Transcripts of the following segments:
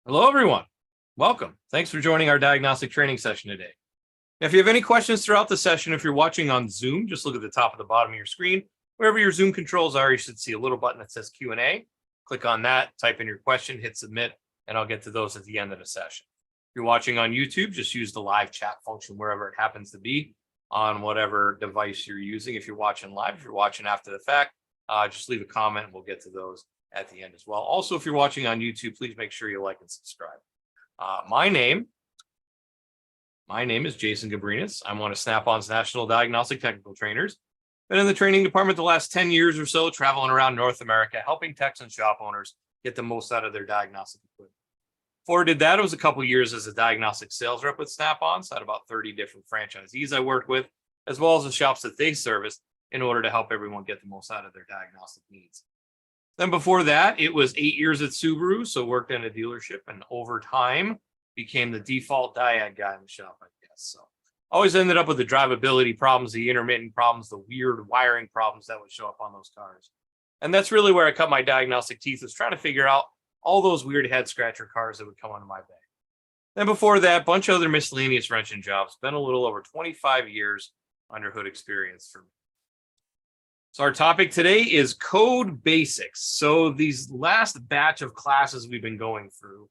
Hello, everyone. Welcome. Thanks for joining our diagnostic training session today. If you have any questions throughout the session, if you're watching on Zoom, just look at the top of the bottom of your screen. Wherever your Zoom controls are, you should see a little button that says Q&A. Click on that, type in your question, hit submit, and I'll get to those at the end of the session. If you're watching on YouTube, just use the live chat function wherever it happens to be on whatever device you're using. If you're watching live, if you're watching after the fact, just leave a comment and we'll get to those at the end as well. Also, if you're watching on YouTube, please make sure you like and subscribe. My name is Jason Gabrinas. I'm one of Snap-on's National Diagnostic Technical Trainers. Been in the training department the last 10 years or so, traveling around North America, helping techs and shop owners get the most out of their diagnostic equipment. Before I did that, it was a couple years as a diagnostic sales rep with Snap-on. So I had about 30 different franchisees I worked with, as well as the shops that they serviced in order to help everyone get the most out of their diagnostic needs. Then before that, it was 8 years at Subaru, so worked in a dealership, and over time became the default diag guy in the shop, I guess. So always ended up with the drivability problems, the intermittent problems, the weird wiring problems that would show up on those cars. And that's really where I cut my diagnostic teeth, was trying to figure out all those weird head scratcher cars that would come onto my bay. Then before that, a bunch of other miscellaneous wrenching jobs. Been a little over 25 years under hood experience for me. So our topic today is code basics. So these last batch of classes we've been going through,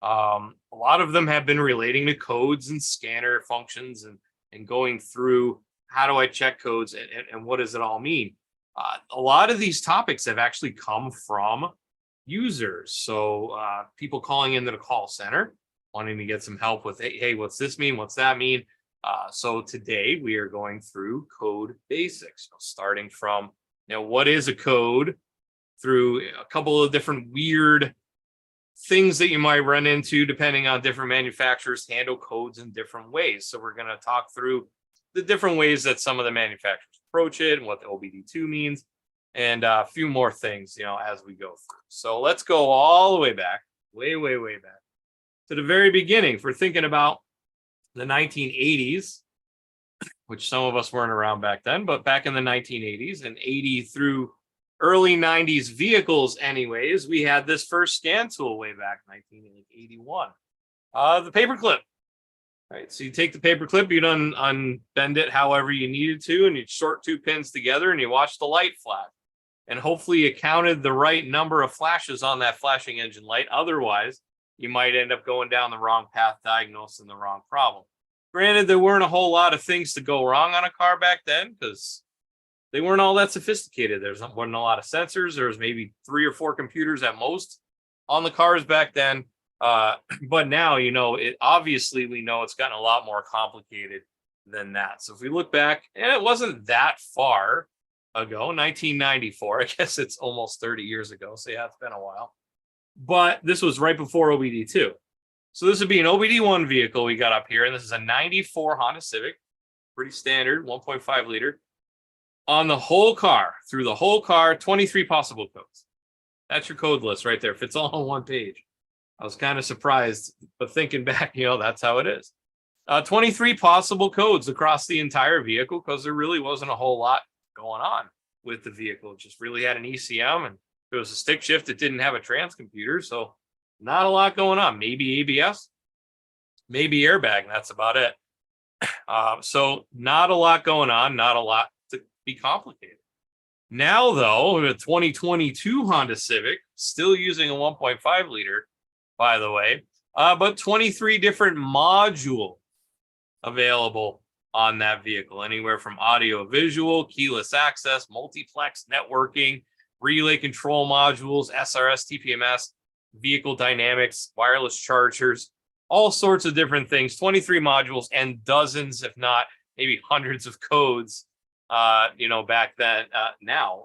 a lot of them have been relating to codes and scanner functions and going through how do I check codes and what does it all mean? A lot of these topics have actually come from users. So people calling into the call center, wanting to get some help with, hey, what's this mean? What's that mean? So today we are going through code basics, starting from, what is a code, through a couple of different weird things that you might run into depending on different manufacturers handle codes in different ways. So we're going to talk through the different ways that some of the manufacturers approach it and what the OBD2 means and a few more things, as we go through. So let's go all the way back, way back to the very beginning. If we're thinking about the 1980s, which some of us weren't around back then, but back in the 1980s and 80 through early 90s vehicles anyways, we had this first scan tool way back 1981, the paperclip. Right, so you take the paperclip, you'd unbend it however you needed to, and you'd short two pins together and you watch the light flash. And hopefully you counted the right number of flashes on that flashing engine light. Otherwise, you might end up going down the wrong path, diagnosing the wrong problem. Granted, there weren't a whole lot of things to go wrong on a car back then because they weren't all that sophisticated. There wasn't a lot of sensors. There was maybe 3 or 4 computers at most on the cars back then. But now, obviously we know it's gotten a lot more complicated than that. So if we look back, and it wasn't that far ago, 1994, I guess it's almost 30 years ago. So yeah, it's been a while. But this was right before OBD2. So this would be an OBD1 vehicle we got up here, and this is a 94 Honda Civic, pretty standard, 1.5 liter. On the whole car, through the whole car, 23 possible codes. That's your code list right there. Fits all on one page. I was kind of surprised, but thinking back, that's how it is. 23 possible codes across the entire vehicle because there really wasn't a whole lot going on with the vehicle. It just really had an ECM, and it was a stick shift. It didn't have a trans computer, so not a lot going on. Maybe ABS, maybe airbag, and that's about it. So not a lot going on, not a lot to be complicated. Now, though, the 2022 Honda Civic, still using a 1.5 liter, by the way, but 23 different modules available on that vehicle, anywhere from audio visual, keyless access, multiplex networking, relay control modules, SRS, TPMS, vehicle dynamics, wireless chargers, all sorts of different things, 23 modules and dozens, if not maybe hundreds of codes, back then,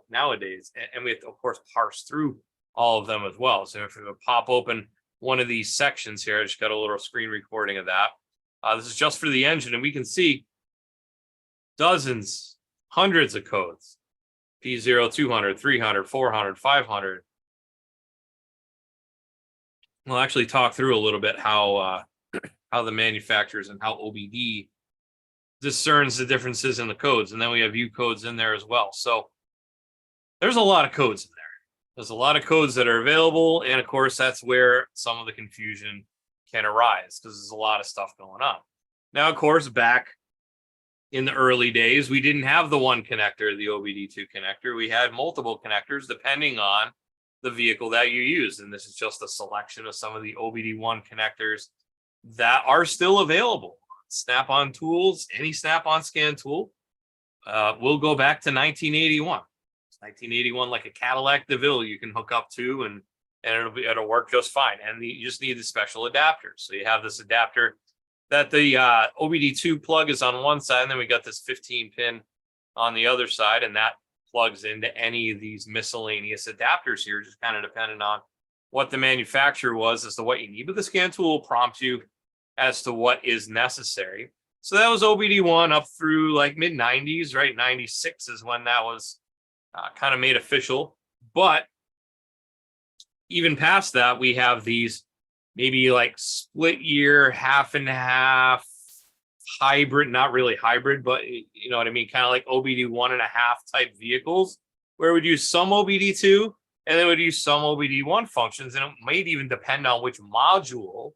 nowadays. And we have to, of course, parse through all of them as well. So if we would pop open one of these sections here, I just got a little screen recording of that. This is just for the engine, and we can see dozens, hundreds of codes, P0, 200, 300, 400, 500. We'll actually talk through a little bit how the manufacturers and how OBD discerns the differences in the codes. And then we have U codes in there as well. So there's a lot of codes in there. There's a lot of codes that are available. And of course, that's where some of the confusion can arise because there's a lot of stuff going on. Now, of course, back in the early days, we didn't have the one connector, the OBD2 connector. We had multiple connectors depending on the vehicle that you use. And this is just a selection of some of the OBD1 connectors that are still available. Snap-on tools, any Snap-on scan tool, will go back to 1981. 1981, like a Cadillac DeVille, you can hook up to, and it'll work just fine. And you just need the special adapter. So you have this adapter that the OBD2 plug is on one side, and then we got this 15 pin on the other side, and that plugs into any of these miscellaneous adapters here, just kind of depending on what the manufacturer was as to what you need. But the scan tool will prompt you as to what is necessary. So that was OBD1 up through like mid 90s, right? 96 is when that was kind of made official. But even past that, we have these maybe like split year, half and half, hybrid, not really hybrid, but you know what I mean? Kind of like OBD 1.5 type vehicles where we'd use some OBD2 and then we'd use some OBD1 functions. And it might even depend on which module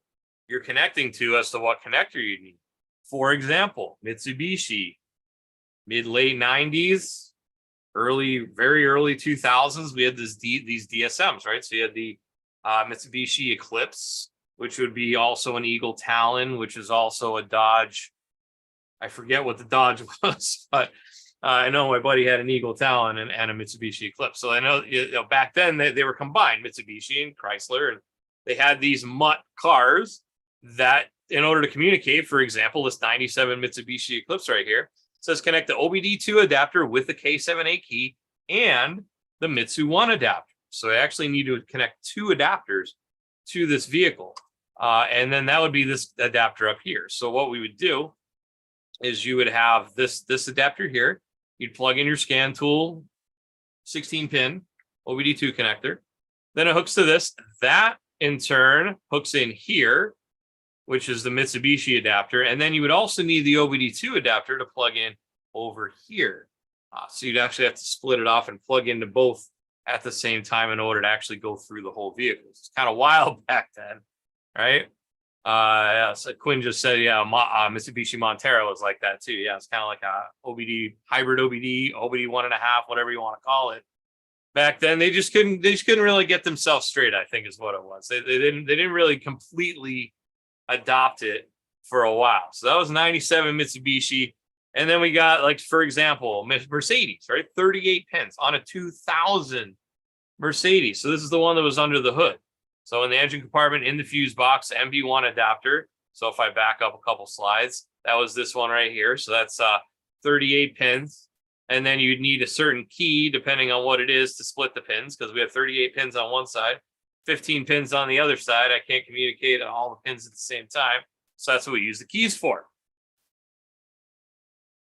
you're connecting to as to what connector you need. For example, Mitsubishi, mid-late 90s, very early 2000s, we had these DSMs, right? So you had the Mitsubishi Eclipse, which would be also an Eagle Talon, which is also a Dodge. I forget what the Dodge was, but I know my buddy had an Eagle Talon and a Mitsubishi Eclipse. So I know, back then they were combined, Mitsubishi and Chrysler, and they had these mutt cars that, in order to communicate, for example, this 97 Mitsubishi Eclipse right here says connect the OBD2 adapter with the K7A key and the Mitsu 1 adapter. So I actually need to connect two adapters to this vehicle. And then that would be this adapter up here. So what we would do is you would have this adapter here. You'd plug in your scan tool, 16 pin OBD2 connector. Then it hooks to this. That in turn hooks in here, which is the Mitsubishi adapter. And then you would also need the OBD2 adapter to plug in over here. So you'd actually have to split it off and plug into both at the same time in order to actually go through the whole vehicle. It's kind of wild back then, right? Yeah, so Quinn just said, yeah, Mitsubishi Montero was like that too. Yeah, it's kind of like a OBD, hybrid OBD 1.5, whatever you want to call it. Back then, they just couldn't really get themselves straight, I think is what it was. They didn't really completely adopt it for a while. So that was 97 Mitsubishi. And then we got, like, for example, Mercedes, right? 38 pins on a 2000 Mercedes. So this is the one that was under the hood. So in the engine compartment, in the fuse box, MB1 adapter. So if I back up a couple slides, that was this one right here. So that's 38 pins. And then you'd need a certain key, depending on what it is, to split the pins, because we have 38 pins on one side, 15 pins on the other side. I can't communicate on all the pins at the same time. So that's what we use the keys for.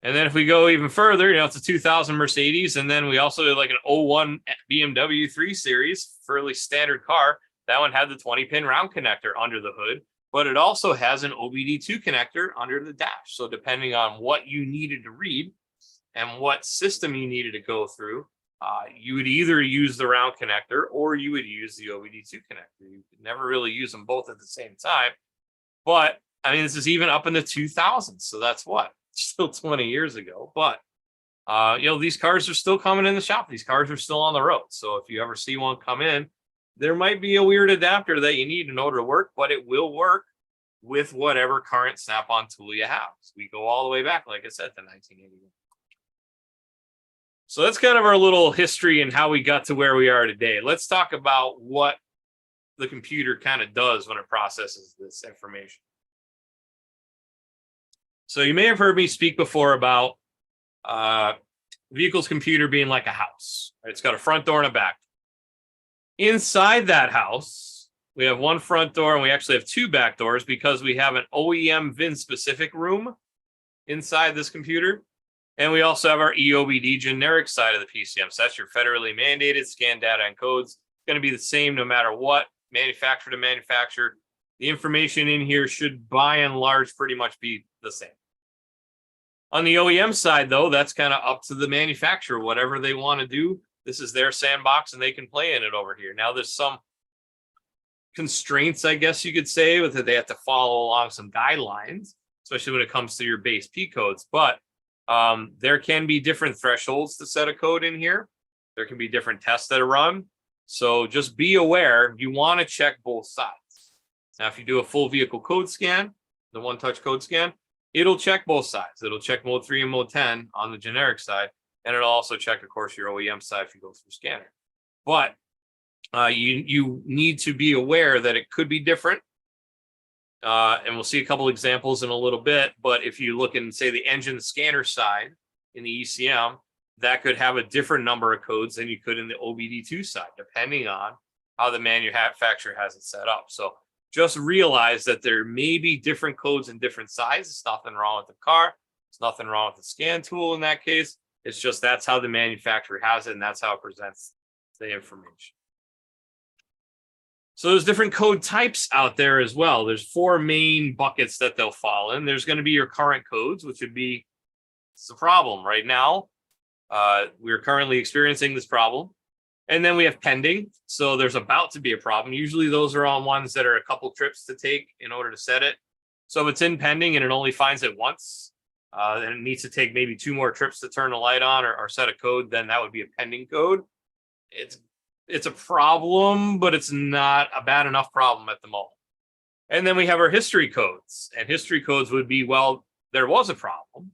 And then if we go even further, it's a 2000 Mercedes. And then we also did like an 01 BMW 3 Series, fairly standard car. That one had the 20-pin round connector under the hood, but it also has an OBD2 connector under the dash. So depending on what you needed to read and what system you needed to go through, you would either use the round connector or you would use the OBD2 connector. You could never really use them both at the same time. But I mean, this is even up in the 2000s. So that's what? Still 20 years ago. But, these cars are still coming in the shop. These cars are still on the road. So if you ever see one come in, there might be a weird adapter that you need in order to work, but it will work with whatever current Snap-on tool you have. So we go all the way back, like I said, to 1981. So that's kind of our little history and how we got to where we are today. Let's talk about what the computer kind of does when it processes this information. So you may have heard me speak before about vehicle's computer being like a house. Right? It's got a front door and a back door. Inside that house, we have one front door and we actually have two back doors because we have an OEM VIN specific room inside this computer. And we also have our EOBD generic side of the PCM. So that's your federally mandated scan data and codes. It's going to be the same no matter what, manufacturer to manufacturer. The information in here should by and large pretty much be the same. On the OEM side, though, that's kind of up to the manufacturer. Whatever they want to do, This is their sandbox and they can play in it over here. Now there's some constraints, I guess you could say, with that they have to follow along some guidelines, especially when it comes to your base P codes. But there can be different thresholds to set a code in here. There can be different tests that are run. So just be aware, you want to check both sides. Now, if you do a full vehicle code scan, the one-touch code scan, it'll check both sides. It'll check mode 3 and mode 10 on the generic side, and it'll also check, of course, your OEM side if you go through scanner. But you need to be aware that it could be different. And we'll see a couple examples in a little bit. But if you look in, say, the engine scanner side in the ECM, that could have a different number of codes than you could in the OBD2 side, depending on how the manufacturer has it set up. So just realize that there may be different codes in different sizes. There's nothing wrong with the car. There's nothing wrong with the scan tool in that case. It's just that's how the manufacturer has it, and that's how it presents the information. So there's different code types out there as well. There's 4 main buckets that they'll fall in. There's going to be your current codes, which would be, it's a problem right now. We're currently experiencing this problem. And then we have pending. So there's about to be a problem. Usually those are on ones that are a couple trips to take in order to set it. So if it's in pending and it only finds it once, and it needs to take maybe 2 more trips to turn the light on or set a code, then that would be a pending code. It's a problem, but it's not a bad enough problem at the moment. And then we have our history codes. And history codes would be, well, there was a problem,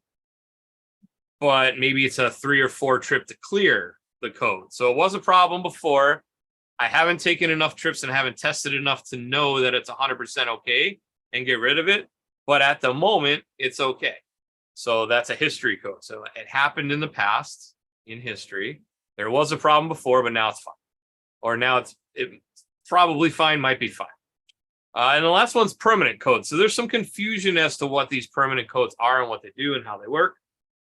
but maybe it's a 3 or 4 trip to clear the code. So it was a problem before. I haven't taken enough trips and haven't tested enough to know that it's 100% okay and get rid of it. But at the moment, it's okay. So that's a history code. So it happened in the past in history. There was a problem before, but now it's fine. Or now it's probably fine, might be fine. And the last one's permanent codes. So there's some confusion as to what these permanent codes are and what they do and how they work.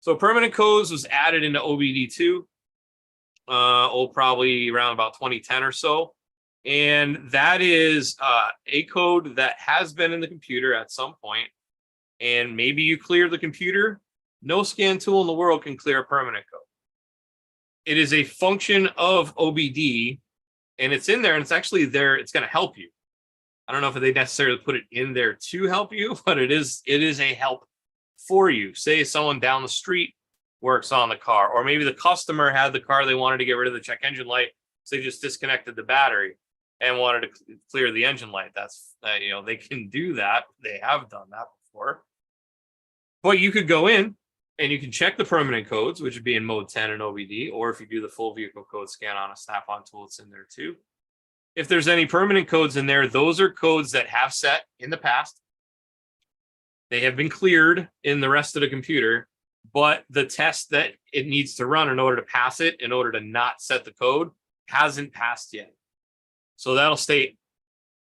So permanent codes was added into OBD2, probably around about 2010 or so. And that is a code that has been in the computer at some point. And maybe you clear the computer. No scan tool in the world can clear a permanent code. It is a function of OBD, and it's in there, and it's actually there. It's going to help you. I don't know if they necessarily put it in there to help you, but it is a help for you. Say someone down the street works on the car, or maybe the customer had the car, they wanted to get rid of the check engine light, so they just disconnected the battery and wanted to clear the engine light. That's they can do that. They have done that before. But you could go in and you can check the permanent codes, which would be in mode 10 and OBD, or if you do the full vehicle code scan on a snap-on tool, it's in there too. If there's any permanent codes in there, those are codes that have set in the past. They have been cleared in the rest of the computer, but the test that it needs to run in order to pass it, in order to not set the code, hasn't passed yet. So that'll stay,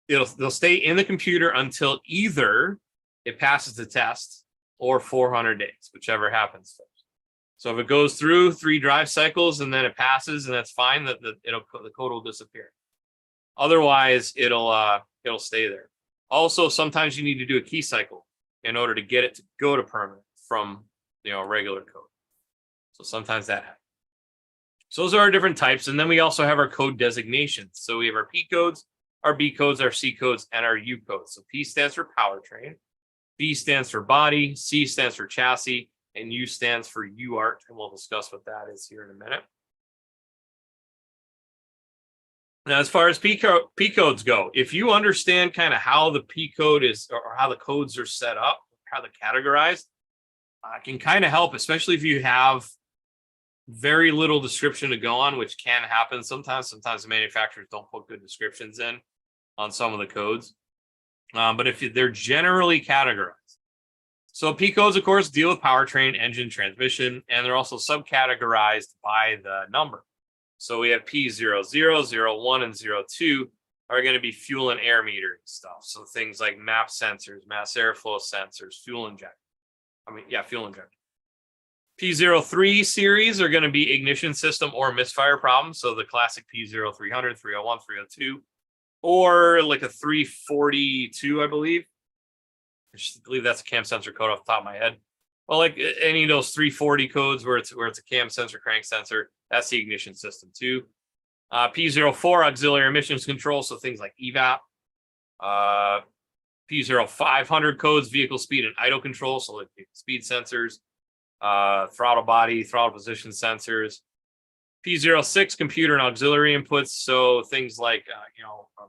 they'll stay in the computer until either it passes the test or 400 days, whichever happens first. So if it goes through 3 drive cycles and then it passes, and that's fine, the code will disappear. Otherwise, it'll stay there. Also, sometimes you need to do a key cycle in order to get it to go to permanent from regular code. So sometimes that happens. So those are our different types. And then we also have our code designations. So we have our P codes, our B codes, our C codes, and our U codes. So P stands for powertrain, B stands for body, C stands for chassis, and U stands for UART. And we'll discuss what that is here in a minute. Now, as far as P codes go, if you understand kind of how the P code is, or how the codes are set up, how they're categorized, can kind of help, especially if you have very little description to go on, which can happen sometimes. Sometimes the manufacturers don't put good descriptions in on some of the codes. But if they're generally categorized. So P codes, of course, deal with powertrain, engine, transmission, and they're also subcategorized by the number. So we have P00, 01, and 02 are going to be fuel and air metering stuff. So things like MAP sensors, mass airflow sensors, fuel injector. Fuel injector. P03 series are going to be ignition system or misfire problems. So the classic P0300, 301, 302, or like a 342, I believe. I believe that's a cam sensor code off the top of my head. Well, like any of those 340 codes where it's a cam sensor, crank sensor, That's the ignition system too. P04 auxiliary emissions control, so things like evap. P0500 codes vehicle speed and idle control, so like speed sensors, throttle body, throttle position sensors. P06 computer and auxiliary inputs, so things like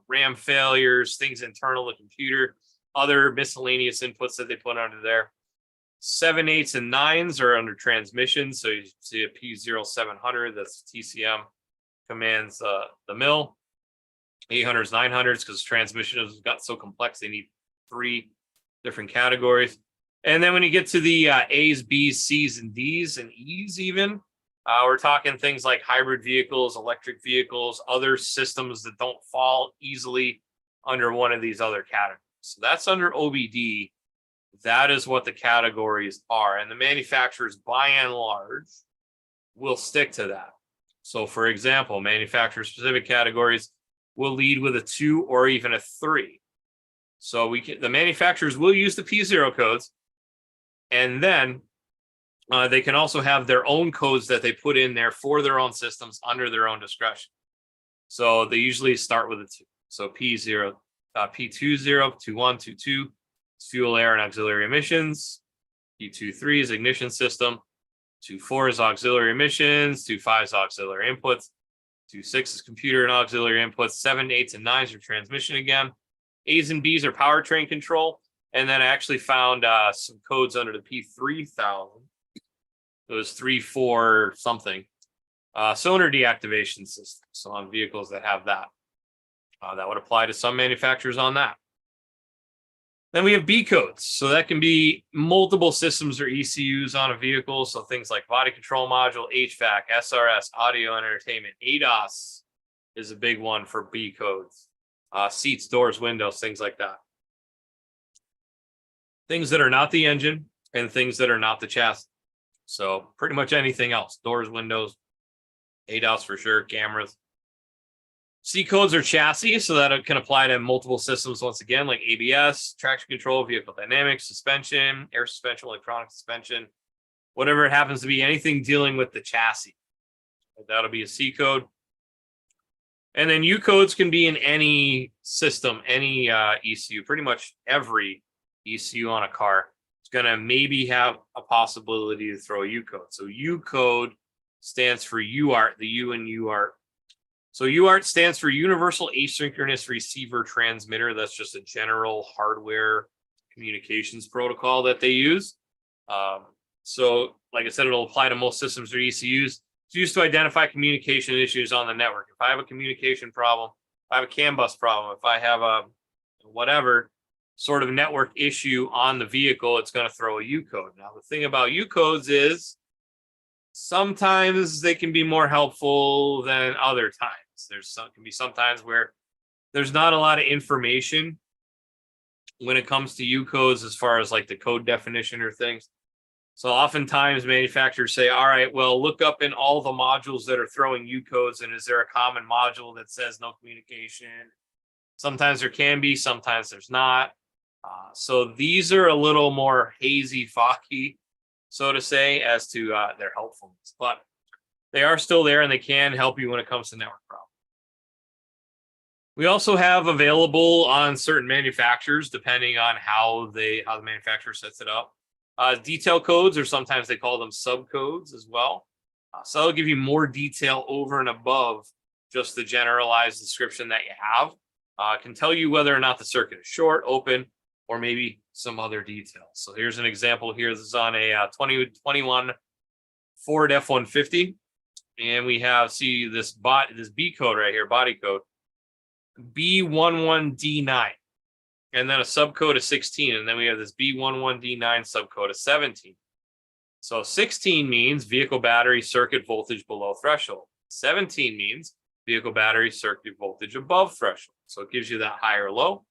RAM failures, things internal to the computer, other miscellaneous inputs that they put under there. 7, 8s, and 9s are under transmission, so you see a P0700, that's TCM, commands the mill. 800s, 900s, because transmission has got so complex, they need 3 different categories. And then when you get to the A's, B's, C's, and D's, and E's even, we're talking things like hybrid vehicles, electric vehicles, other systems that don't fall easily under one of these other categories. So that's under OBD. That is what the categories are. And the manufacturers, by and large, will stick to that. So, for example, manufacturer-specific categories will lead with a 2 or even a 3. So the manufacturers will use the P0 codes, and then they can also have their own codes that they put in there for their own systems under their own discretion. So they usually start with a 2. So P0, P20, 21, 22 is fuel, air, and auxiliary emissions. P23 is ignition system. 24 is auxiliary emissions. 25 is auxiliary inputs. 26 is computer and auxiliary inputs. 7, 8s, and 9s are transmission again. A's and B's are powertrain control. And then I actually found some codes under the P3000. It was 3, 4 something. Cylinder deactivation system. So on vehicles that have that. That would apply to some manufacturers on that. Then we have B codes. So that can be multiple systems or ECUs on a vehicle. So things like body control module, HVAC, SRS, audio and entertainment. ADAS is a big one for B codes. Seats, doors, windows, things like that. Things that are not the engine and things that are not the chassis. So pretty much anything else. Doors, windows, ADAS for sure, cameras. C codes are chassis, so that can apply to multiple systems once again, like ABS, traction control, vehicle dynamics, suspension, air suspension, electronic suspension, whatever it happens to be, anything dealing with the chassis. That'll be a C code. And then U codes can be in any system, any ECU, pretty much every ECU on a car. It's going to maybe have a possibility to throw a U code. So U code stands for UART, the U in UART. So UART stands for Universal Asynchronous Receiver Transmitter. That's just a general hardware communications protocol that they use. So like I said, it'll apply to most systems or ECUs. It's used to identify communication issues on the network. If I have a communication problem, if I have a CAN bus problem, if I have a whatever sort of network issue on the vehicle, it's going to throw a U code. Now, the thing about U codes is sometimes they can be more helpful than other times. Can be sometimes where there's not a lot of information when it comes to U codes as far as like the code definition or things. So oftentimes manufacturers say, all right, well, look up in all the modules that are throwing U codes, and is there a common module that says no communication? Sometimes there can be, sometimes there's not. So these are a little more hazy, foggy, so to say, as to their helpfulness. But they are still there, and they can help you when it comes to network problems. We also have available on certain manufacturers, depending on how the manufacturer sets it up. Detail codes, or sometimes they call them subcodes as well. So that'll give you more detail over and above just the generalized description that you have. Can tell you whether or not the circuit is short, open, or maybe some other details. So here's an example here. This is on a 2021 Ford F-150. And we have, see this B code right here, body code, B11D9. And then a subcode of 16. And then we have this B11D9 subcode of 17. So 16 means vehicle battery circuit voltage below threshold. 17 means vehicle battery circuit voltage above threshold. So it gives you that high or low.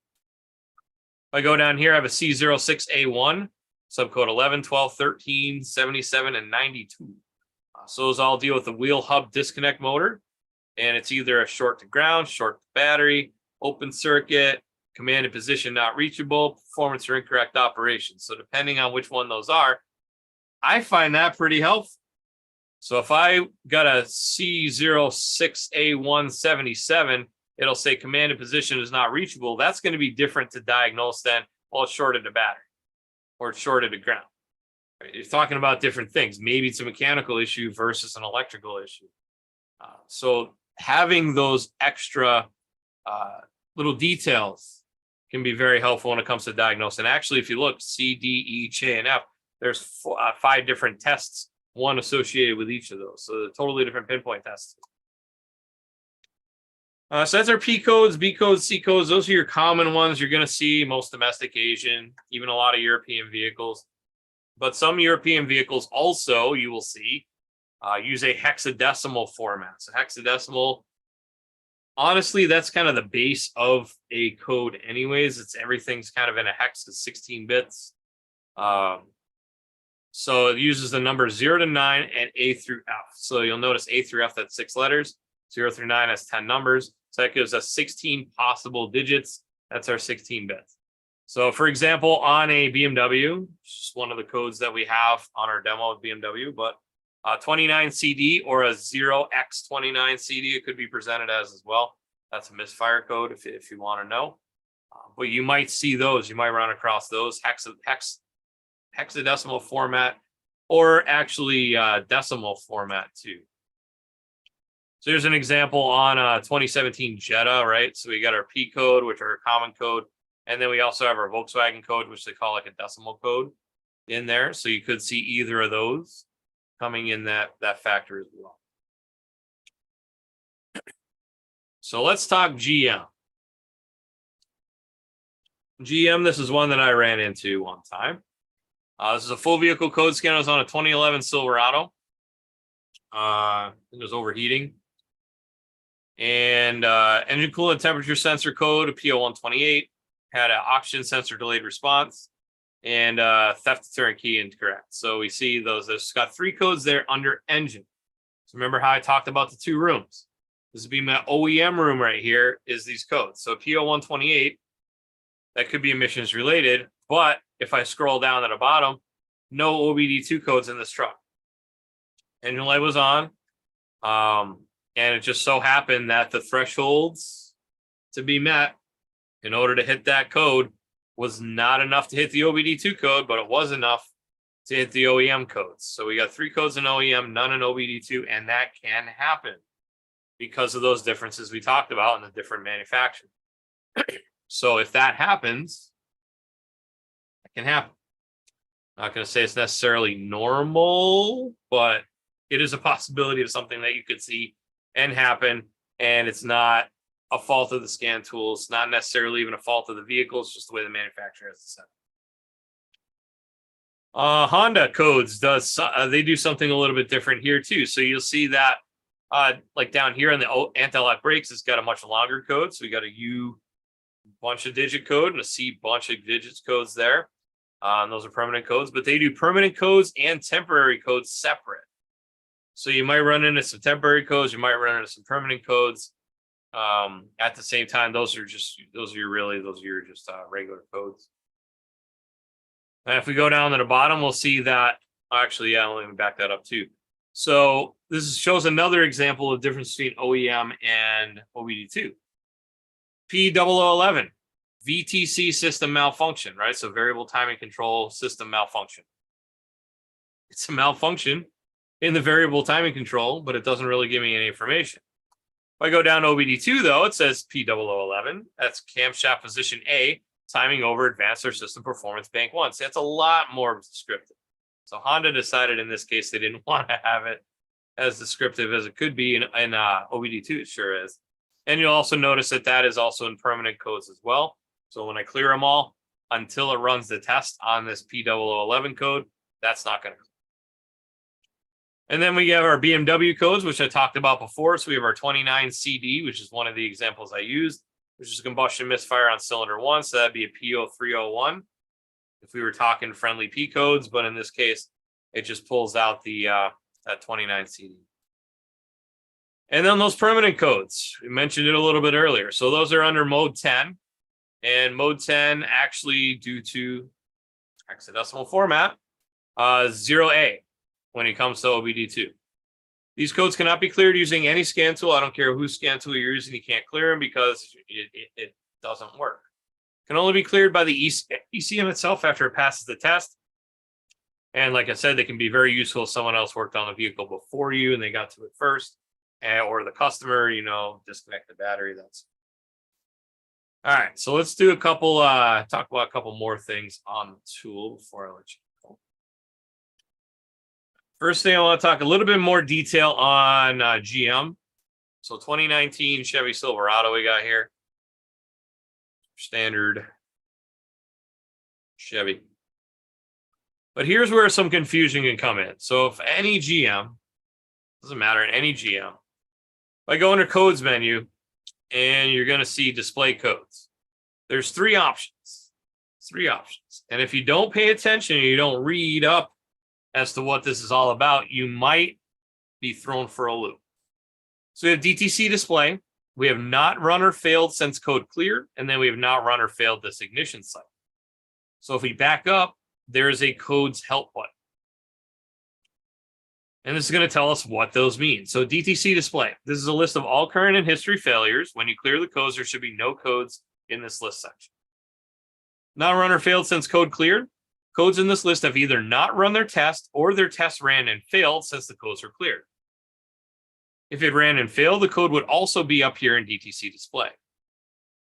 If I go down here, I have a C06A1, subcode 11, 12, 13, 77, and 92. So those all deal with the wheel hub disconnect motor. And it's either a short to ground, short to battery, open circuit, commanded position not reachable, performance or incorrect operation. So depending on which one those are, I find that pretty helpful. So if I got a C06A177, it'll say commanded position is not reachable. That's going to be different to diagnose than, well, it's shorted to battery or it's shorted to ground. Right? You're talking about different things. Maybe it's a mechanical issue versus an electrical issue. So having those extra little details can be very helpful when it comes to diagnosing. And actually, if you look, C, D, E, J, and F, there's 5 different tests, one associated with each of those. So they're totally different pinpoint tests. So that's our P codes, B codes, C codes. Those are your common ones you're going to see, most domestic Asian, even a lot of European vehicles. But some European vehicles also, you will see, use a hexadecimal format. So hexadecimal, honestly, that's kind of the base of a code anyways. It's everything's kind of in a hex of 16 bits. So it uses the number 0 to 9 and A through F. So you'll notice A through F, that's 6 letters. 0 through 9 has 10 numbers. So that gives us 16 possible digits. That's our 16 bits. So for example, on a BMW, just one of the codes that we have on our demo of BMW, but 29CD or a 0x29CD, it could be presented as well. That's a misfire code if you want to know. But you might see those, you might run across those hexadecimal format or actually decimal format too. So here's an example on a 2017 Jetta, right? So we got our P code, which are a common code. And then we also have our Volkswagen code, which they call like a decimal code in there. So you could see either of those coming in that factor as well. So let's talk GM. GM, this is one that I ran into one time. This is a full vehicle code scanner. It was on a 2011 Silverado. It was overheating. And engine coolant temperature sensor code, a PO128, had an oxygen sensor delayed response, and theft deterrent key incorrect. So we see those. There's got 3 codes there under engine. So remember how I talked about the 2 rooms? This would be my OEM room right here is these codes. So PO128, that could be emissions related, but if I scroll down to the bottom, no OBD2 codes in this truck. Engine light was on, and it just so happened that the thresholds to be met in order to hit that code was not enough to hit the OBD2 code, but it was enough to hit the OEM codes. So we got 3 codes in OEM, none in OBD2, and that can happen because of those differences we talked about in the different manufacturers. So if that happens, it can happen. I'm not going to say it's necessarily normal, but it is a possibility of something that you could see and happen, and it's not a fault of the scan tools, not necessarily even a fault of the vehicle. It's just the way the manufacturer has it set up. Honda codes they do something a little bit different here too. So you'll see that like down here on the anti-lock brakes, it's got a much longer code. So we got a U bunch of digit code and a C bunch of digits codes there. Those are permanent codes, but they do permanent codes and temporary codes separate. So you might run into some temporary codes, you might run into some permanent codes. At the same time, those are your just regular codes. And if we go down to the bottom, we'll see that actually, yeah, let me back that up too. So this shows another example of the difference between OEM and OBD2. P0011, VTC system malfunction, right? So variable timing control system malfunction. It's a malfunction in the variable timing control, but it doesn't really give me any information. If I go down to OBD2, though, it says P0011. That's camshaft position A, timing over advanced or system performance bank 1. So that's a lot more descriptive. So Honda decided in this case they didn't want to have it as descriptive as it could be in OBD2. It sure is. And you'll also notice that that is also in permanent codes as well. So when I clear them all, until it runs the test on this P0011 code, that's not going to. And then we have our BMW codes, which I talked about before. So we have our 29CD, which is one of the examples I used, which is combustion misfire on cylinder 1. So that'd be a P0301 if we were talking friendly P codes. But in this case, it just pulls out the that 29CD. And then those permanent codes, we mentioned it a little bit earlier. So those are under mode 10. And mode 10, actually, due to hexadecimal format, 0A when it comes to OBD2. These codes cannot be cleared using any scan tool. I don't care whose scan tool you're using, you can't clear them because it doesn't work. Can only be cleared by the ECM itself after it passes the test. And like I said, they can be very useful if someone else worked on the vehicle before you and they got to it first, or the customer, disconnect the battery. That's all right. So let's do a couple, talk about a couple more things on the tool before I let you go. First thing, I want to talk a little bit more detail on GM. So 2019 Chevy Silverado we got here. Standard Chevy. But here's where some confusion can come in. So if any GM, doesn't matter, any GM, if I go under codes menu and you're going to see display codes, there's three options. And if you don't pay attention and you don't read up as to what this is all about, you might be thrown for a loop. So we have DTC display. We have not run or failed since code cleared. And then we have not run or failed this ignition cycle. So if we back up, there is a codes help button. And this is going to tell us what those mean. So DTC display. This is a list of all current and history failures. When you clear the codes, there should be no codes in this list section. Not run or failed since code cleared. Codes in this list have either not run their test or their test ran and failed since the codes were cleared. If it ran and failed, the code would also be up here in DTC display.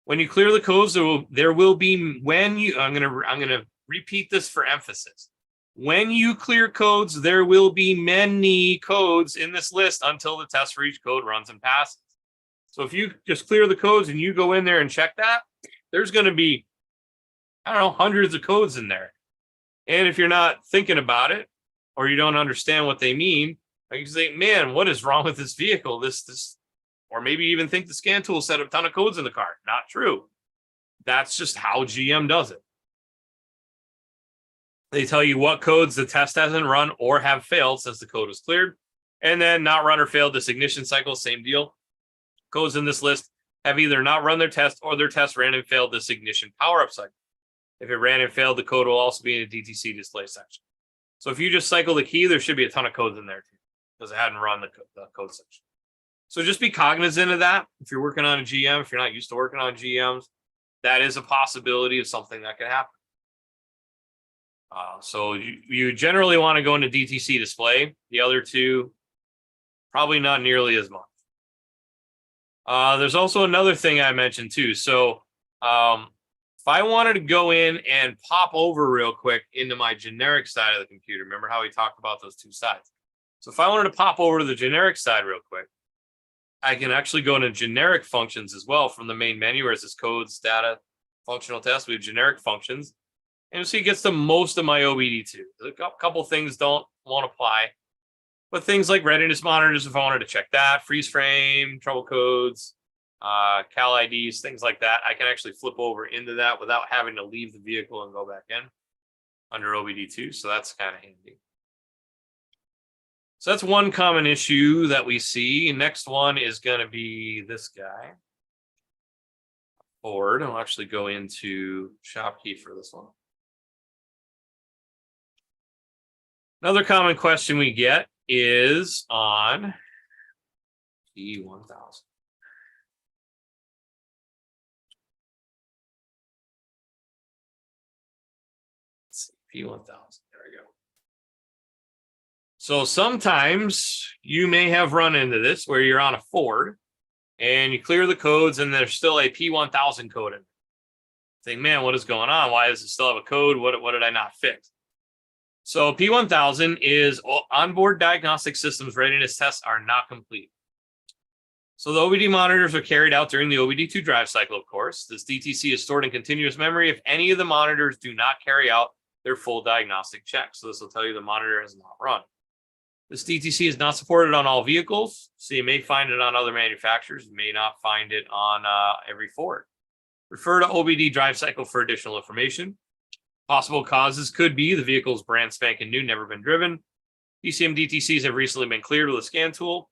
When you clear the codes, there will be I'm going to repeat this for emphasis. When you clear codes, there will be many codes in this list until the test for each code runs and passes. So if you just clear the codes and you go in there and check that, there's going to be, hundreds of codes in there. And if you're not thinking about it or you don't understand what they mean, you say, man, what is wrong with this vehicle? Or maybe even think the scan tool set a ton of codes in the car. Not true. That's just how GM does it. They tell you what codes the test hasn't run or have failed since the code was cleared. And then not run or failed this ignition cycle, same deal. Codes in this list have either not run their test or their test ran and failed this ignition power-up cycle. If it ran and failed, the code will also be in a DTC display section. So if you just cycle the key, there should be a ton of codes in there too, because it hadn't run the code section. So just be cognizant of that. If you're working on a GM, if you're not used to working on GMs, that is a possibility of something that could happen. So you generally want to go into DTC display. The other two, probably not nearly as much. There's also another thing I mentioned too. So if I wanted to go in and pop over real quick into my generic side of the computer, remember how we talked about those two sides? So if I wanted to pop over to the generic side real quick, I can actually go into generic functions as well from the main menu where it says codes, data, functional tests. We have generic functions. And so it gets to most of my OBD2. A couple things won't apply. But things like readiness monitors, if I wanted to check that, freeze frame, trouble codes, cal IDs, things like that, I can actually flip over into that without having to leave the vehicle and go back in under OBD2. So that's kind of handy. So that's one common issue that we see. Next one is going to be this guy. Ford. I'll actually go into shop key for this one. Another common question we get is on P1000. Let's see, P1000. There we go. So sometimes you may have run into this where you're on a Ford and you clear the codes and there's still a P1000 code in it. Think, man, what is going on? Why does it still have a code? What did I not fix? So P1000 is onboard diagnostic systems readiness tests are not complete. So the OBD monitors are carried out during the OBD2 drive cycle, of course. This DTC is stored in continuous memory if any of the monitors do not carry out their full diagnostic check. So this will tell you the monitor has not run. This DTC is not supported on all vehicles, so you may find it on other manufacturers. You may not find it on every Ford. Refer to OBD drive cycle for additional information. Possible causes could be the vehicle's brand spanking new, never been driven. PCM DTCs have recently been cleared with a scan tool.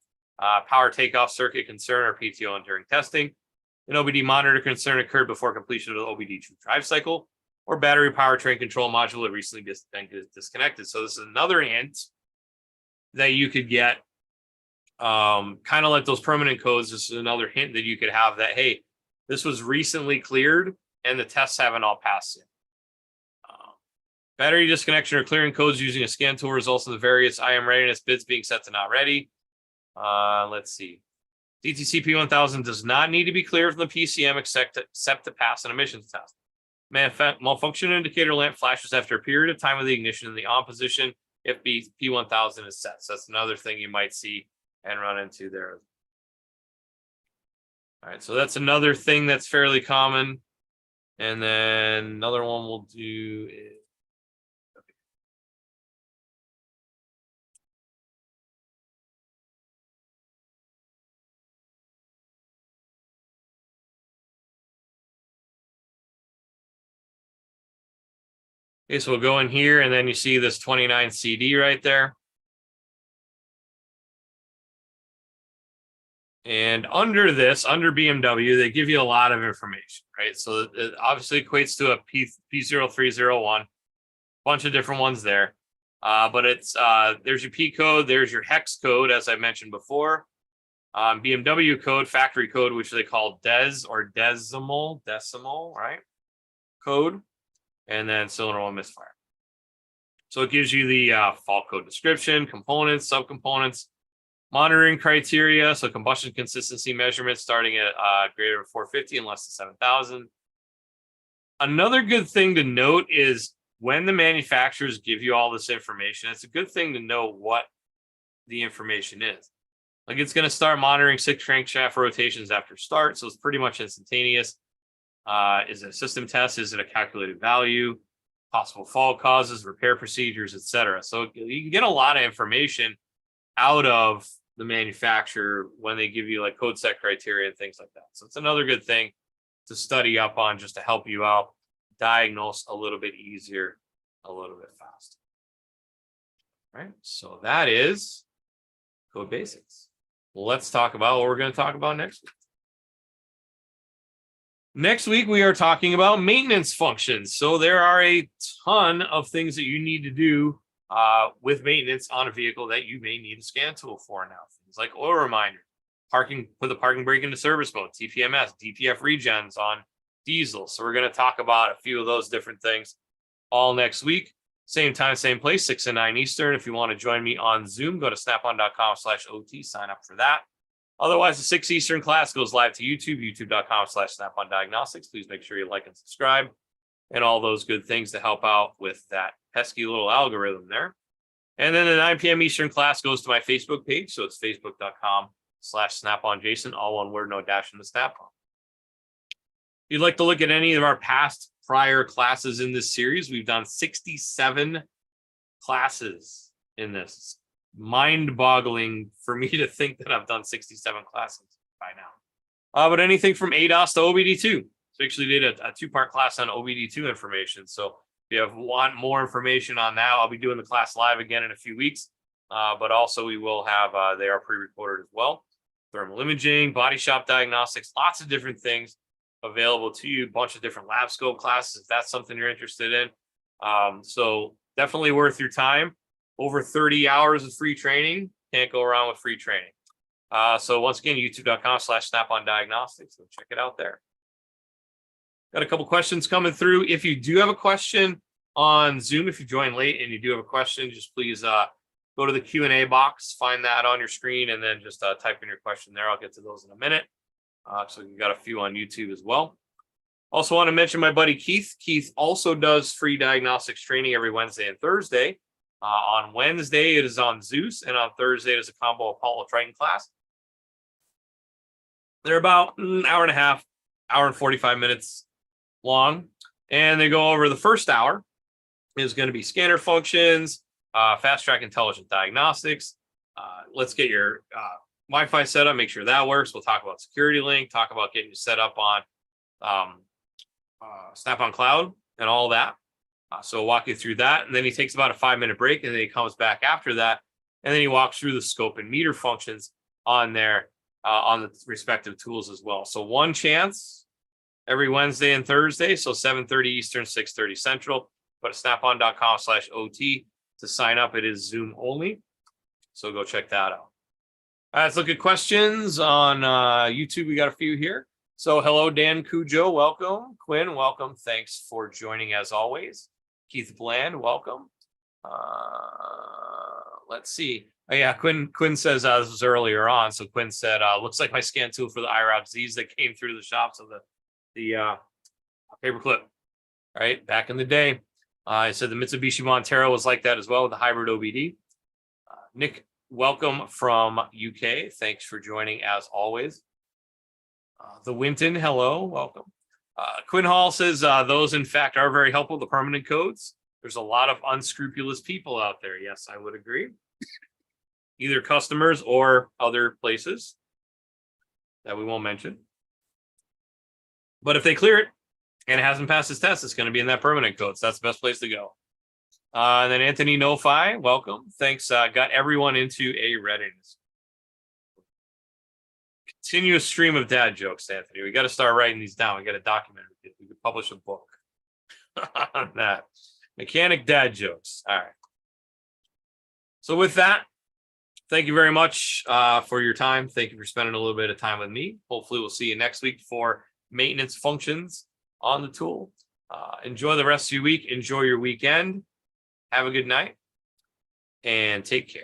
Power takeoff circuit concern or PTO during testing. An OBD monitor concern occurred before completion of the OBD2 drive cycle, or battery powertrain control module had recently been disconnected. So this is another hint that you could get kind of like those permanent codes. This is another hint that you could have that, hey, this was recently cleared and the tests haven't all passed yet. Battery disconnection or clearing codes using a scan tool results in the various IM readiness bids being set to not ready. Let's see. DTC P1000 does not need to be cleared from the PCM except to pass an emissions test. Malfunction indicator lamp flashes after a period of time with the ignition in the on position if P1000 is set. So that's another thing you might see and run into there. All right, so that's another thing that's fairly common. And then another one we'll do is okay, so we'll go in here and then you see this 29 CD right there. And under this, under BMW, they give you a lot of information, right? So it obviously equates to a P0301, bunch of different ones there. But it's there's your P code, there's your hex code, as I mentioned before. BMW code, factory code, which they call DES or decimal, right? Code, and then cylinder one misfire. So it gives you the fault code description, components, subcomponents, monitoring criteria. So combustion consistency measurements starting at greater than 450 and less than 7,000. Another good thing to note is when the manufacturers give you all this information, it's a good thing to know what the information is. Like it's going to start monitoring 6 crankshaft rotations after start. So it's pretty much instantaneous. Is it a system test? Is it a calculated value? Possible fault causes, repair procedures, etc. So you can get a lot of information out of the manufacturer when they give you like code set criteria and things like that. So it's another good thing to study up on just to help you out, diagnose a little bit easier, a little bit faster. All right, so that is code basics. Let's talk about what we're going to talk about next week. Next week, we are talking about maintenance functions. So there are a ton of things that you need to do with maintenance on a vehicle that you may need a scan tool for now. Things like oil reminder, put the parking brake into service mode, TPMS, DPF regens on diesel. So we're going to talk about a few of those different things all next week. Same time, same place, 6 to 9 Eastern. If you want to join me on Zoom, go to snapon.com/OT, sign up for that. Otherwise, the 6 Eastern class goes live to YouTube, youtube.com/Snap-on Diagnostics. Please make sure you like and subscribe and all those good things to help out with that pesky little algorithm there. And then the 9 p.m. Eastern class goes to my Facebook page. So it's facebook.com/SnapOnJason, all one word, no dash in the Snap-on. If you'd like to look at any of our past prior classes in this series, we've done 67 classes in this. Mind-boggling for me to think that I've done 67 classes by now. But anything from ADOS to OBD2. So actually did a 2-part class on OBD2 information. So if you want more information on that, I'll be doing the class live again in a few weeks. But also we will have, they are pre-recorded as well. Thermal imaging, body shop diagnostics, lots of different things available to you. A bunch of different lab scope classes if that's something you're interested in. So definitely worth your time. Over 30 hours of free training. Can't go wrong with free training. So once again, youtube.com/Snap-on Diagnostics. So check it out there. Got a couple questions coming through. If you do have a question on Zoom, if you join late and you do have a question, just please go to the Q&A box, find that on your screen, and then just type in your question there. I'll get to those in a minute. So we've got a few on YouTube as well. Also want to mention my buddy Keith. Keith also does free diagnostics training every Wednesday and Thursday. On Wednesday, it is on Zeus, and on Thursday, it is a combo Apollo Triton class. They're about an hour and a half, hour and 45 minutes long, and they go over the first hour is going to be scanner functions, fast track intelligent diagnostics. Let's get your Wi-Fi set up, make sure that works. We'll talk about security link, talk about getting you set up on Snap-on Cloud and all that. So I'll walk you through that, and then he takes about a 5-minute break, and then he comes back after that, and then he walks through the scope and meter functions on there on the respective tools as well. So one chance every Wednesday and Thursday, so 7:30 Eastern, 6:30 Central. Go to snapon.com/OT to sign up. It is Zoom only, so go check that out. Let's look at questions on YouTube. We got a few here. So hello, Dan Cujo, welcome. Quinn, welcome. Thanks for joining as always. Keith Bland, welcome. Let's see. Oh, yeah, Quinn says this was earlier on. So Quinn said, looks like my scan tool for the IRAP Z's that came through the shops of the paperclip, right? Back in the day. I said the Mitsubishi Montero was like that as well with the hybrid OBD. Nick, welcome from UK. Thanks for joining as always. The Winton, hello, welcome. Quinn Hall says those in fact are very helpful, the permanent codes. There's a lot of unscrupulous people out there. Yes, I would agree. Either customers or other places that we won't mention. But if they clear it and it hasn't passed its test, it's going to be in that permanent code. So that's the best place to go. And then Anthony Nofi, welcome. Thanks. Got everyone into a readiness. Continuous stream of dad jokes, Anthony. We got to start writing these down. We got to document it. We could publish a book on that. Mechanic dad jokes. All right. So with that, thank you very much for your time. Thank you for spending a little bit of time with me. Hopefully we'll see you next week for maintenance functions on the tool. Enjoy the rest of your week. Enjoy your weekend. Have a good night and take care.